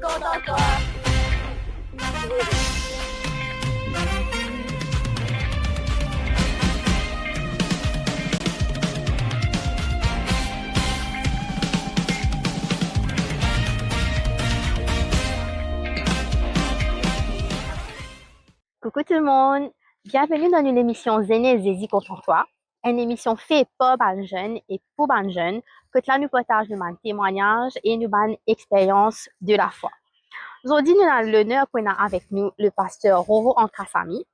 content toi. Coucou tout le monde, bienvenue dans une émission Zéné et Zézi contre toi, une émission faite par les jeunes et pour les jeunes, que là nous partageons nos témoignages et nos expériences de la foi. Aujourd'hui, nous avons l'honneur qu'on a avec nous le pasteur Roro Ankasami.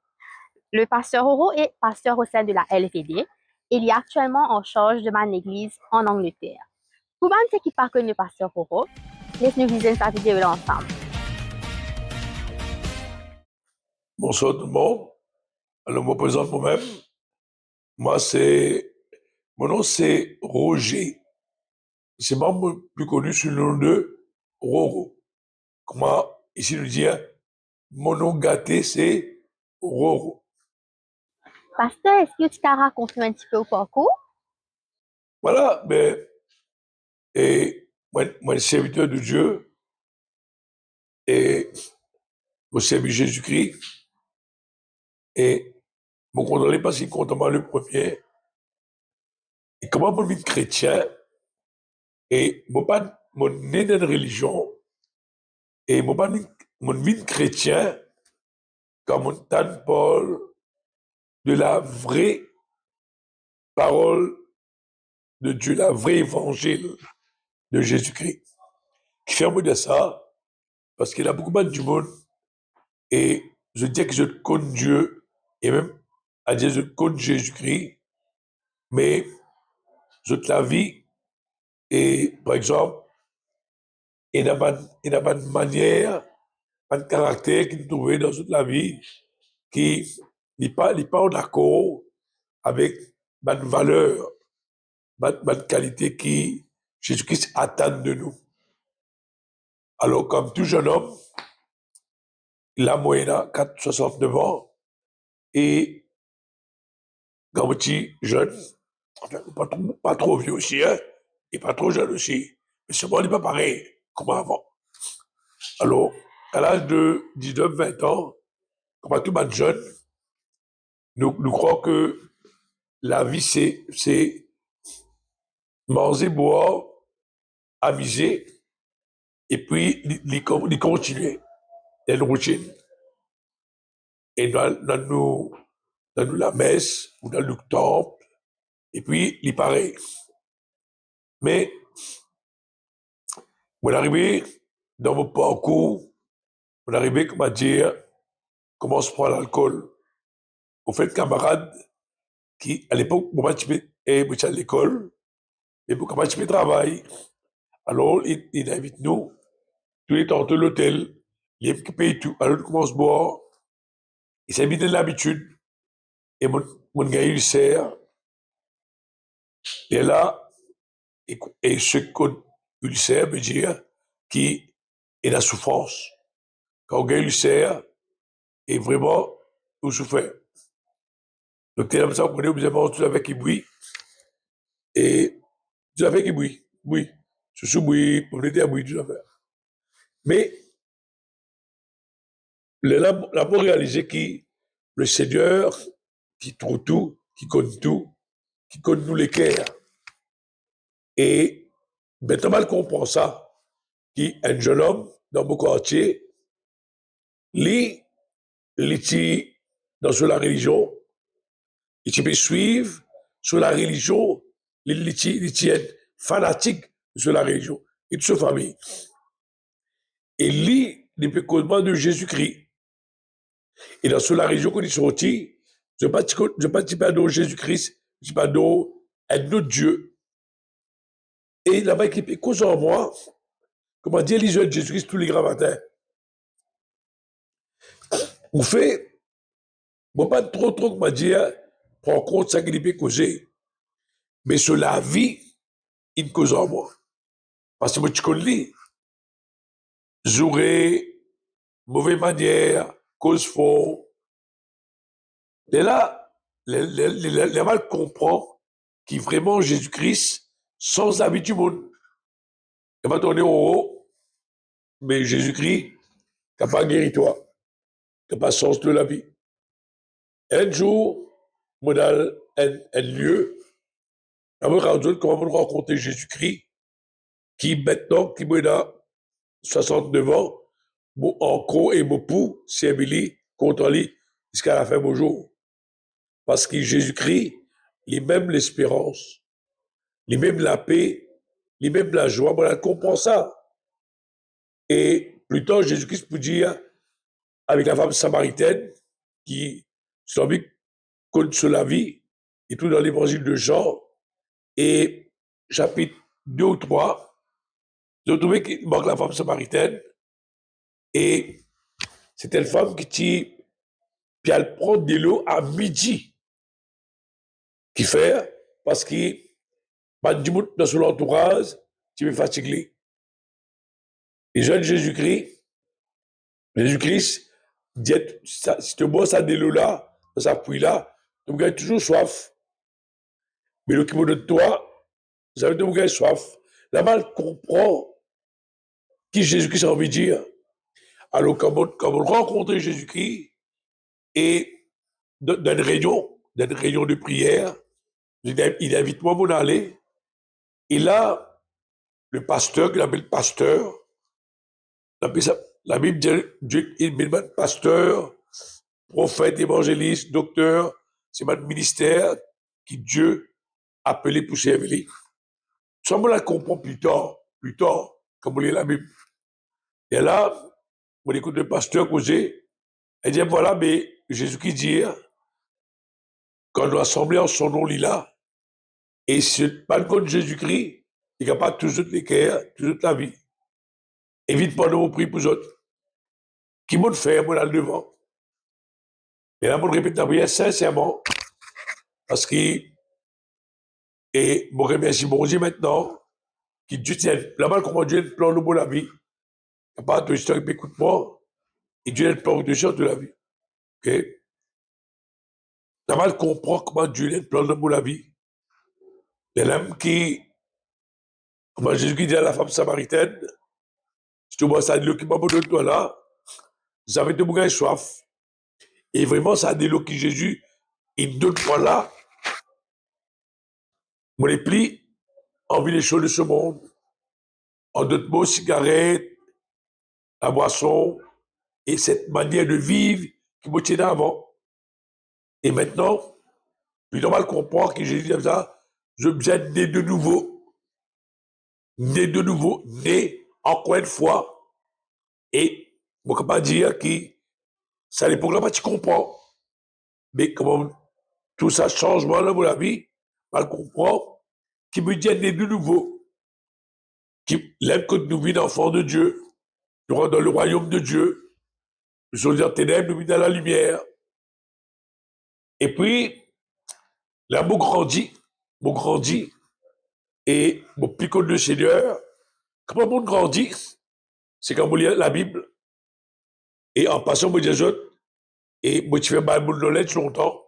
Le pasteur Roro est pasteur au sein de la LVD. Il est actuellement en charge de mon église en Angleterre. Pour ceux qui ne connaissent le pasteur Roro, laissez-nous visionner cette vidéo ensemble. Bonsoir tout le monde. Alors, je me présente moi-même. Mon nom c'est Roger. C'est membre plus connu sous le nom de Roro. Comment ici nous dire, mon nom gâté c'est Roro. Pasteur, est-ce que tu t'as raconté un petit peu au parcours? Voilà, et moi, serviteur de Dieu, et au service de Jésus-Christ, et mon condamné parce qu'il compte moi le premier. Et comment mon vie chrétien, et mon né dans une religion, et mon vie chrétien, comme on tente Paul, de la vraie parole de Dieu, la vraie évangile de Jésus-Christ. Qui fait un mot de ça, parce qu'il y a beaucoup de monde, et je dis que je connais Dieu, et même à dire je connais Jésus-Christ, mais je la vie, et par exemple, il n'y a pas de manière, pas de caractère qu'il trouvait dans toute la vie, qui n'est pas en accord avec ma valeur, ma qualité qui Jésus-Christ attend de nous. Alors, comme tout jeune homme, il a moyen à 69 ans, et quand petit jeune, enfin, pas trop vieux aussi, hein, et pas trop jeune aussi, mais ce monde n'est pas pareil comme avant. Alors, à l'âge de 19-20 ans, comme tout le monde jeune, nous croyons que la vie, c'est manger, boire, amuser, et puis il continuer une routine. Et dans la messe, ou dans le temple, et puis il paraît. Mais, on est arrivé dans mon parcours, on est arrivé, comment dire, comment on se prend l'alcool. Au fait, camarade, qui, à l'époque, moi, je à l'école, et pour comment je travail, alors il invite nous, tous les temps de l'hôtel, il paye tout, alors on commence à boire, il s'est mis de l'habitude, et mon gars, il sert, et là, et ce qu'ulcère veut dire qui est la souffrance. Quand on a ulcère, et vraiment, on souffre. Donc, c'est comme ça qu'on est obligé de manger tout avec qui bouille. Et tout avec qui bouille. Bouille. Chouchou bouille, on était à bouille, tout à fait. Mais, là, pour réaliser que le Seigneur, qui trouve tout, qui connaît nous les cœurs. Et, maintenant, on comprend ça, qu'un jeune homme, dans mon quartier, lui, dans la religion, il peut suivre sur la religion, il est fanatique sur la religion, et de sa famille. Et lui, il peut causer de Jésus-Christ. Et dans la religion qu'on est sorti, je ne pas dire de Jésus-Christ, je ne pas de un autre Dieu. Et là-bas, il peut causer en moi, comment dire, les yeux de Jésus-Christ tous les grands matins. Ou fait, bon, pas trop, comment dire, prends compte ça qu'il peut causer. Mais sur la vie, il cause en moi. Parce que moi, tu connais, j'aurais mauvaise manière, cause faux. Et là, les mal comprend qui vraiment Jésus-Christ sans habit du monde. Il va tourner au haut, mais Jésus-Christ n'a pas guéri toi, n'a pas sens de la vie. Un jour, moi, dans un lieu, on m'a rendu comment on rencontrer Jésus-Christ, qui maintenant, qui m'a dans 69 ans, mon encore et mon pou, c'est Emily, contre lui, jusqu'à la fin de mon jour. Parce que Jésus-Christ, il même l'espérance, il même la paix, il même la joie, moi, on comprend ça. Et plus tard, Jésus-Christ peut dire, avec la femme samaritaine, qui s'est envie compte sur la vie, et tout dans l'évangile de Jean, et chapitre 2 ou 3, j'ai trouvé qu'il manque la femme samaritaine, et c'était une femme qui dit, puis elle prend de l'eau à midi, qui fait, parce que, dans son entourage, tu es fatigué. Les jeunes Jésus-Christ, dit, si tu bois ça de l'eau là, dans sa pluie là, tu me gagnes toujours soif. Mais le qui me donne toi, ça veut dire que tu me gagnes soif. La mal comprend qui Jésus-Christ a envie de dire. Alors, quand on rencontre Jésus-Christ, et dans une réunion de prière, il invite moi à aller, et là, le pasteur, qu'il appelle pasteur, la Bible dit, Dieu, il met pasteur, prophète, évangéliste, docteur, c'est mon ministère qui Dieu a appelé pour servir. Ça, on la comprend plus tard, comme on lit la Bible. Et là, on écoute le pasteur causer, et dit, voilà, mais Jésus qui dit, qu'on doit assembler en son nom, là, et c'est pas le compte de Jésus-Christ, il n'y a pas toujours les cœurs, toute la vie. Évite pas de vous prier pour les autres. Qui m'ont fait, moi, là, le devant. Et là, je répète la prière sincèrement, parce que, et je remercie mon Dieu maintenant, qui Dieu tient, là-bas, comment Dieu a le plan de la vie. Il n'y a pas de histoire qui m'écoute moi, et Dieu a le plan de la vie. Ok? Là-bas, comprend comment Dieu a le plan de la vie. Et l'homme qui, comment Jésus dit à la femme samaritaine, si tu vois ça, l'eau qui m'a donné toi là, vous avez de bougain soif. Et vraiment, ça a de l'eau qui Jésus, il donne toi là, on les plie, envie les choses de ce monde. En d'autres mots, cigarette, la boisson, et cette manière de vivre qui me tient avant. Et maintenant, puis normal comprendre que Jésus dit ça, je me suis né de nouveau, né encore une fois. Et je ne peux pas dire que ça n'est pas tu comprends. Mais comment tout ça changement dans la vie, mal comprendre, qui me dit né de nouveau, qui l'aime que nous vivons enfants de Dieu, nous rentrons dans le royaume de Dieu, nous sommes en ténèbres, nous vivons dans la lumière. Et puis, là, mon grandit, et mon picot de Seigneur, comment mon grandit, c'est quand on lit la Bible, et en passant, moi, des autres, et moi, tu fais ma knowledge longtemps,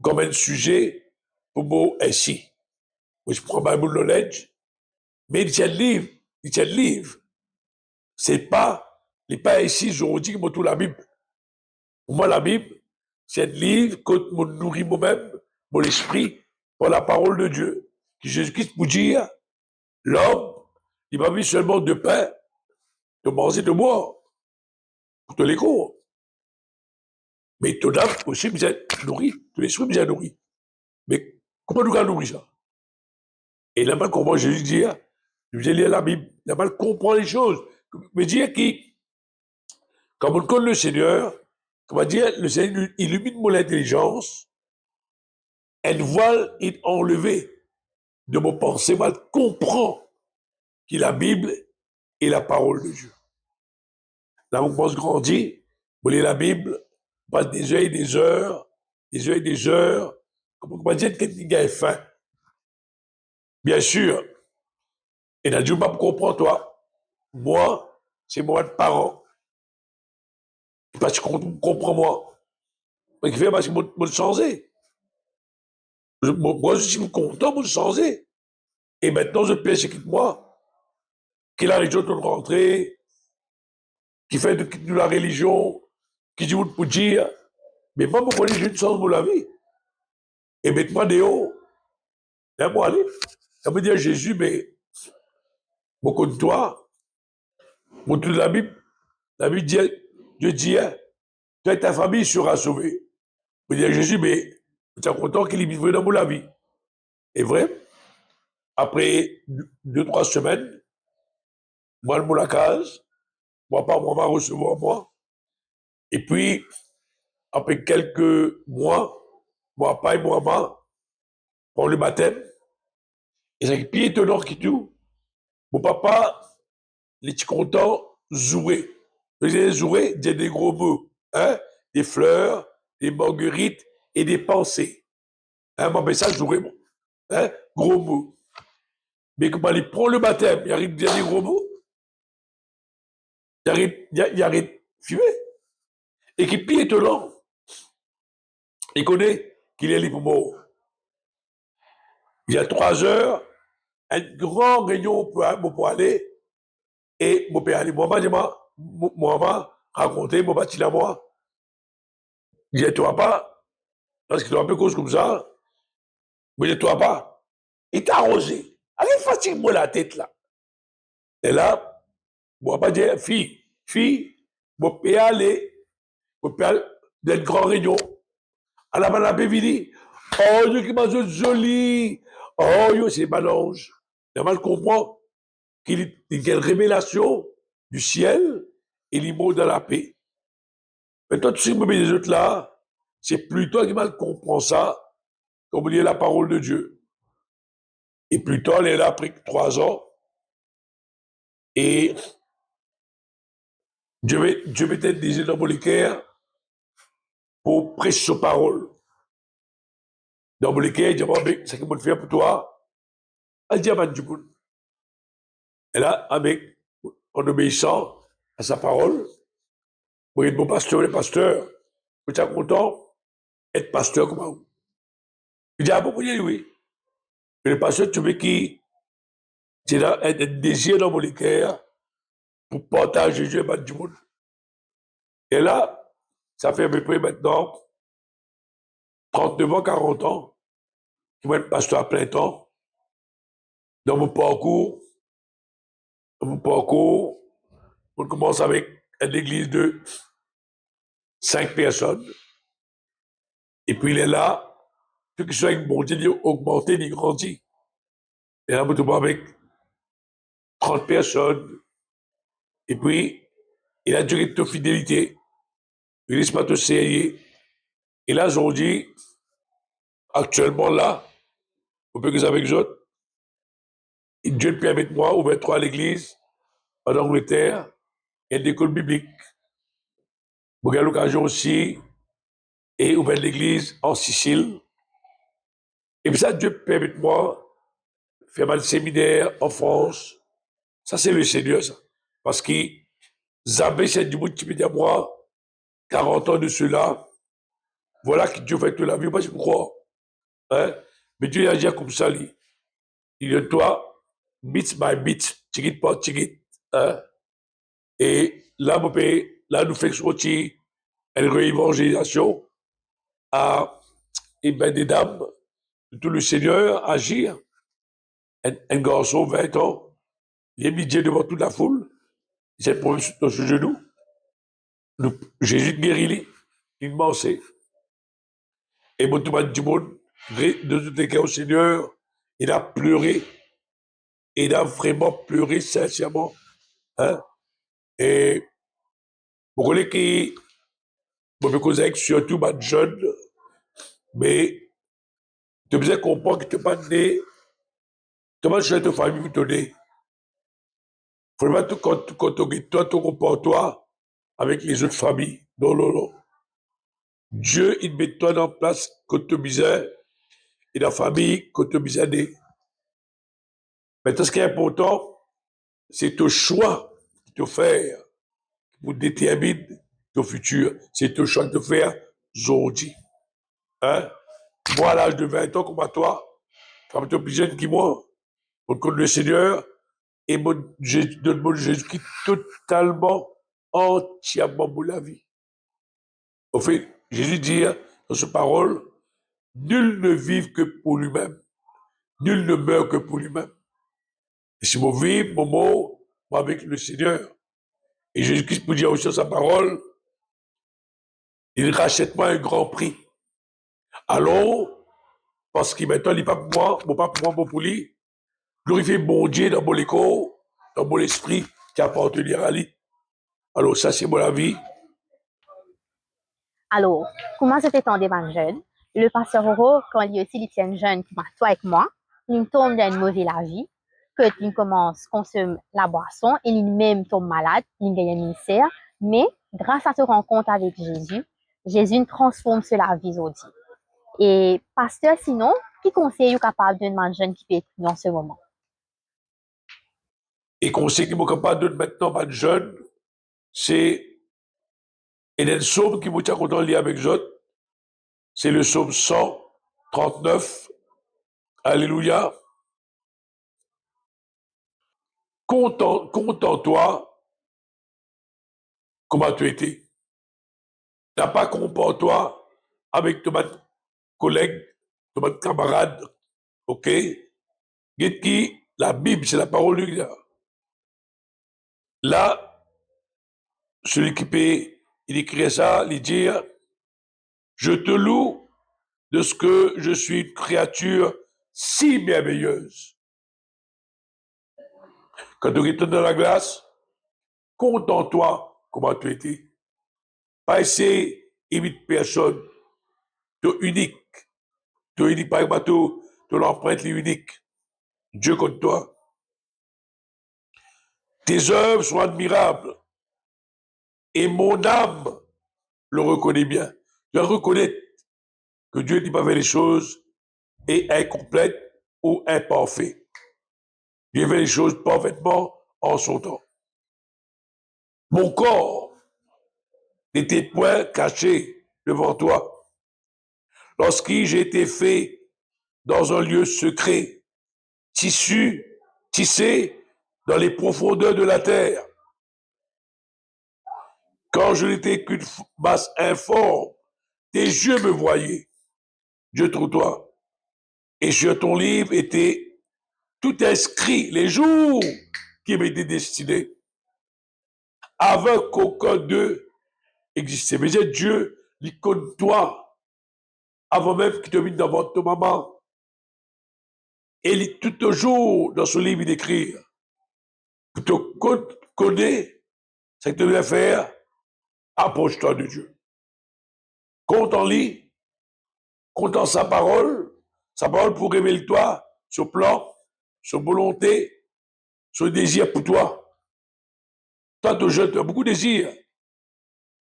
comme un sujet pour moi ainsi. Moi, je prends ma knowledge, mais il tient le livre, c'est pas, il n'est pas ici, je dis que moi, tout la Bible. Pour moi, la Bible, c'est un livre que me nourrit moi-même, mon esprit, par la parole de Dieu. Que Jésus-Christ vous dire, l'homme, il m'a mis seulement de pain, de manger, de boire, pour tous les cours. Mais ton âme aussi bien nourrie, ton esprit bien nourri. Mais comment nous nourrir ça? Et là-bas, comment Jésus dit, je vais lire la Bible, là-bas, comprend les choses. Mais dire qui, quand on connaît le Seigneur, comment dire, le Seigneur illumine mon intelligence, un voile est enlevé de mon pensée, mal comprend que la Bible est la parole de Dieu. Là, on pense grandir, vous lisez la Bible, on passe des heures et des heures, comment dire, quelqu'un est faim. Bien sûr, et n'a Dieu pas comprendre toi. Moi, c'est moi de parent. Parce que tu comprends moi. Mais qui fait parce que moi, je changer. Moi, je suis content de changer. Et maintenant, je pêche avec moi. qui la religion de rentrer, qui fait de la religion, qui dit pour dire, mais moi, je connais une sens pour la vie. Et maintenant, Déo, là, moi, aller, ça veut dire Jésus, mais, beaucoup de toi, pour toute la Bible dit, Dieu dit, hein, toi et ta famille sera sauvée. Vous dire Jésus, mais tu es content qu'il est venu dans la vie. Et vrai, après 2-3 semaines, moi, le la case, moi, pas moi, va recevoir moi. Et puis, après quelques mois, moi, pas et moi, pour le baptême, et c'est plus étonnant que tout. Mon papa, il est content, jouer. Jouer, dire des gros mots, hein, des fleurs, des marguerites et des pensées. Hein, moi, mais ça, jouer, bon. Hein, gros mots. Mais quand il prend le baptême, il arrive à dire des gros mots, il arrive à fumer. Et qui est étonnant, il connaît qu'il est libre mort. Il y a 3 heures, un grand réunion pour aller, et mon père, moi, raconter, mon bâti à moi, il dit, toi pas, parce qu'il doit un peu cause comme ça, mais dit, toi pas, il t'a arrosé. Allez, fatigue-moi la tête, là. Et là, moi, pas dire, fille, mon père aller, mon père, d'une grande réunion, à la madame Pévini, oh, Dieu qui m'a dit joli, oh, yo, c'est balange. Normal comprend qu'il y a une révélation du ciel et il monte dans la paix. Mais toi, tu sais que les autres là, c'est plus toi qui mal comprend ça, comme dit la parole de Dieu. Et plus tard, elle est là après 3 ans, et Dieu mettait des yeux dans mon cœur pour prêcher sa parole. Dans mon cœur, il dit, c'est ce que je faire pour toi. Elle dit, du coup. Et là, avec, en obéissant à sa parole, pour être mon pasteur, les pasteurs, vous êtes content être pasteur comme vous. Il dit, ah bon, oui. Mais le pasteur, tu veux qui, c'est là, un désir dans mon cœur pour partager Jésus et du monde. Et là, ça fait à peu près maintenant 39 ans, 40 ans, que je suis pasteur à plein temps. Dans mon parcours, on commence avec une église de 5 personnes. Et puis il est là, tout qui soit avec mon Dieu, il augmenté, il grandit. Et là, on tombe avec 30 personnes. Et puis, il a duré de fidélité. Il ne laisse pas te serrer. Et là, ils ont dit, actuellement là, on peut que ça avec les autres. Et Dieu le permet de moi, ouvert à l'église, en Angleterre, et une école biblique. Vous avez l'occasion aussi, et ouvert l'église en Sicile. Et puis ça, Dieu permet de moi, faire mal séminaire en France. Ça, c'est le Seigneur, ça. Parce qu'il Zabé, c'est du monde qui me dit à moi, 40 ans de cela, voilà que Dieu fait toute la vie. Moi, je crois. Hein? Mais Dieu a dit comme ça, il dit, toi, bit by bit, tigit par tigit. Hein? Et là, nous faisons aussi une réévangélisation à des dames, de tout le Seigneur agir. Un garçon, 20 ans, il est mis Dieu devant toute la foule, il s'est posé sur ce genou. Jésus guérit, il m'a sait. Et mon tout du monde, de tout cas au Seigneur, il a pleuré. Il a vraiment pleuré sincèrement. Hein? Et vous connaissez qui, vous me causez surtout ma jeune, mais tu me comprendre que tu n'es pas né, tu vas chez ta famille vous donner. Vraiment, quand toi, ton comportement avec les autres familles. Non, non, non. Dieu, il met toi en place quand tu misère et la famille quand tu misère. Mais ce qui est important, c'est ton choix de faire pour déterminer ton futur. C'est ton choix de faire aujourd'hui. Hein? Moi, à l'âge de 20 ans, comme à toi, tu es plus jeune que moi. On connaît le Seigneur. et donne-moi Jésus-Christ totalement, entièrement pour la vie. Au fait, Jésus dit dans sa parole, nul ne vive que pour lui-même, nul ne meurt que pour lui-même. Et si vous vivez, mon mot, avec le Seigneur, et Jésus-Christ peut dire aussi dans sa parole, il rachète moi un grand prix. Alors, parce qu'il maintenant, il n'est pas pour moi, pas pour moi, bon pour lui, glorifier mon Dieu dans mon écho, dans mon esprit qui appartient à lui. Alors, ça, c'est mon avis. Alors, comment c'était ton débat jeune? Le pasteur Oro, quand il aussi les tiennent jeunes, comme toi avec moi, il tombe dans une mauvaise vie, que il commence à consommer la boisson, et il même tombe malade, il gagne un ministère, mais grâce à ce rencontre avec Jésus, Jésus transforme cela vie aujourd'hui. Et pasteur, sinon, qui conseille est capable d'un jeune qui peut être dans ce moment? Et conseil qui est capable de maintenant, pas de jeune, c'est et le psaume qui vous tient content de lire avec Jotte, c'est le psaume 139. Alléluia. Content-toi comment tu étais. N'as pas compare-toi avec ton collègue, ton camarade, ok? Get qui, la Bible, c'est la parole de Dieu. Là, celui qui peut, il écrit ça, il dit, je te loue de ce que je suis une créature si merveilleuse. Quand tu retournes dans la glace, contente-toi comment tu étais. Pas essayer d'imiter personne. Tu es unique. Tu es unique, par exemple, tu l'empreinte est unique. Dieu compte toi. Tes œuvres sont admirables. Et mon âme le reconnaît bien. Je reconnais que Dieu dit pas faire les choses et incomplètes ou imparfaites. Dieu fait les choses parfaitement en son temps. Mon corps n'était point caché devant toi. Lorsque j'ai été fait dans un lieu secret, tissé dans les profondeurs de la terre, quand je n'étais qu'une masse informe, tes yeux me voyaient. Dieu trouve toi. Et sur ton livre était tout inscrit, les jours qui m'étaient destinés, avant qu'aucun d'eux existait. Mais Dieu, il connaît toi, avant même qu'il te mette dans votre maman. Et il est tout toujours dans ce livre d'écrire. Que tu connais ce que tu dois faire, approche-toi de Dieu. Compte en lui, compte en sa parole pour révéler toi, ce plan, ce volonté, ce désir pour toi. Toi, tu es jeune, tu as beaucoup de désir.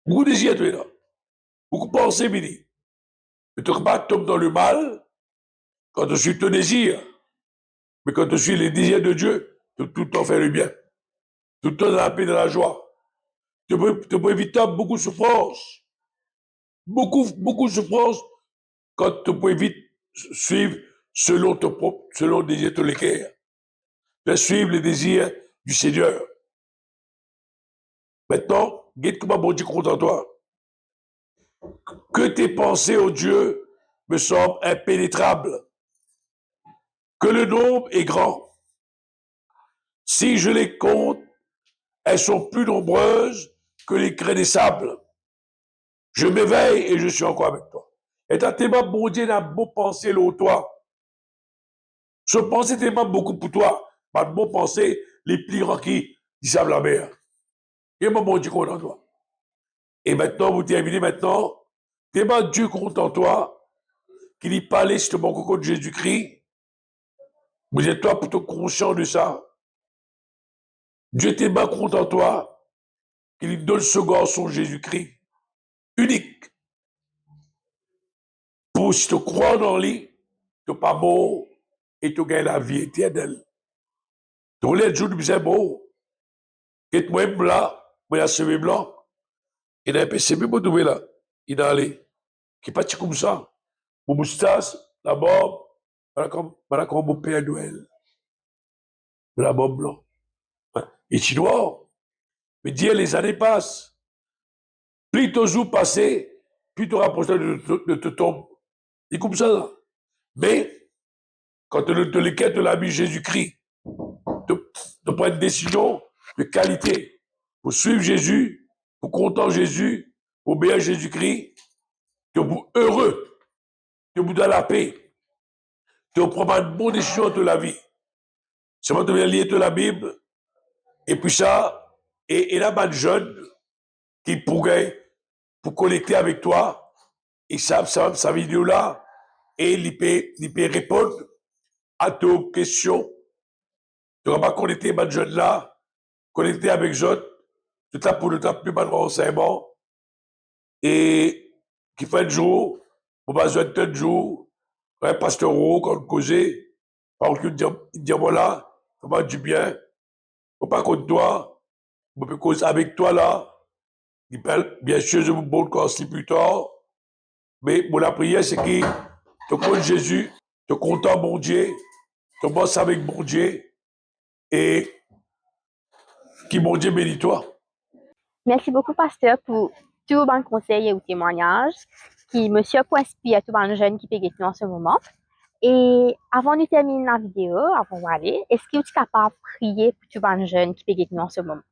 Beaucoup de désir, tu es là. Beaucoup de pensées, Mini. Mais tu ne pas tomber dans le mal quand tu suis ton désir. Mais quand tu suis les désirs de Dieu, tu tout le temps faire le bien. Tout le temps dans la paix, dans la joie. Tu peux éviter beaucoup de souffrance. Beaucoup de souffrance quand tu peux éviter suivre selon selon le désir de ton cœur. Tu peux suivre les désirs du Seigneur. Maintenant, guide comment bon Dieu compte en toi. Que tes pensées, ô Dieu, me semblent impénétrables. Que le nombre est grand. Si je les compte, elles sont plus nombreuses que les craies des sables. Je m'éveille et je suis encore avec toi. Et t'as tellement bon Dieu n'a beau penser l'eau toi. Ce pensée tellement beaucoup pour toi. Pas de bon penser les plus grands qui savent la mer. Et mon bon Dieu compte en toi. Et maintenant, vous terminez maintenant. Tellement Dieu compte en toi qu'il y parlait justement au compte de Jésus-Christ. Vous êtes toi plutôt conscient de ça. Dieu tellement compte en toi qu'il donne ce garçon Jésus-Christ unique. Pour si tu crois dans lui, tu n'es pas mort et tu gagnes la vie éternelle. Donc les jours du beau, et moi là, moi la semaine blanc, et dans un PCB, moi trouvé là, il est allé, qui est parti comme ça, mon moustache, la barbe, voilà comme mon Père Noël, la barbe blanc. Et tu dois, mais dire les années passent. Plus ton jour passé, plus tu rapproches de ton. C'est comme ça. Là. Mais, quand tu te l'équête de l'ami Jésus-Christ, de prendre une décision de qualité pour suivre Jésus, pour compter Jésus, pour obéir à Jésus-Christ, que vous heureux, que vous dans la paix, que vous prenez une bonne décision de la vie. C'est moi de lire de la Bible, et puis ça, et là, bas de jeunes qui pourraient, pour connecter avec toi, ils savent sa vidéo là, et ils peuvent répondre à tes questions. Tu ne vas pas connecter bas de jeunes là, connecter avec jeunes, tout ça pour ne plus pas de renseignements, et qui fait un jour, pour pas besoin de jour, un pasteur quand causer, par contre, il dit voilà, ça va du bien, faut pas contre toi, on peut causer avec toi là, il parle, bien sûr, je vous montre quand c'est plus tard, mais pour la prière, c'est que tu comptes Jésus, tu comptes mon Dieu, tu bosses avec mon Dieu, et qui mon Dieu bénit toi. Merci beaucoup, pasteur, pour tout bon conseil et ou témoignage qui me surprend inspire tout bon jeune qui peut être en ce moment. Et avant de terminer la vidéo, avant d'aller, est-ce que tu es capable de prier pour tout bon jeune qui peut être en ce moment?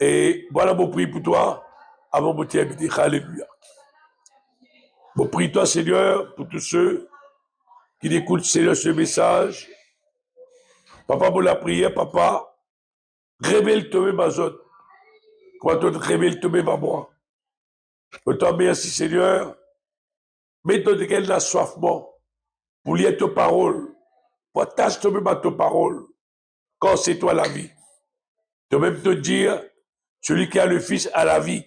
Et voilà mon prière pour toi, avant de terminer. Alléluia. Mon prie toi, Seigneur, pour tous ceux qui écoutent, Seigneur, ce message. Papa, pour la prière, papa, révèle-toi ma zone. Comment tu révèles-toi ma moi. Je te remercie, Seigneur. Mets-toi de quel assoiffement pour lire ta parole, pour attacher toi-même à ta parole, quand c'est toi la vie. De même te dire, celui qui a le Fils a la vie,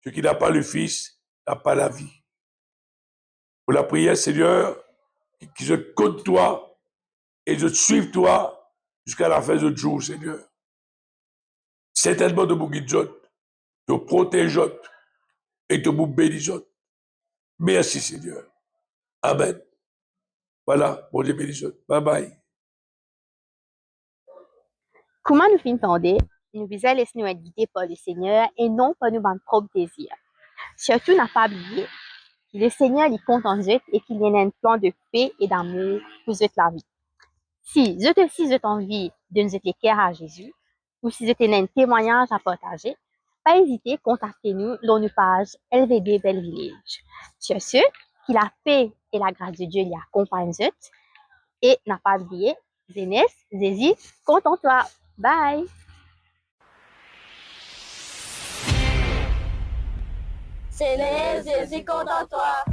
celui qui n'a pas le Fils n'a pas la vie. Pour la prière, Seigneur, que je compte toi et je suive toi jusqu'à la fin du jour, Seigneur. Certainement de vous guider, de protéger et de vous bénir. Merci, Seigneur. Amen. Voilà, mon Dieu bénisse. Bye bye. Comment nous entendez, nous visons laisser nous être guidés par le Seigneur et non par nos propres désirs. Surtout, n'a pas oublié que le Seigneur il compte en nous et qu'il y a un plan de paix et d'amour pour la vie. Si vous avez envie de nous éclairer à Jésus, ou si vous avez un témoignage à partager, pas hésiter à contacter nous dans nos pages LVB Belle Village. Sur ce, que la paix et la grâce de Dieu y accompagnent vous et n'a pas oublié, Zénès, Zézi, compte en toi. Bye! Zénès, Zézi, compte en toi.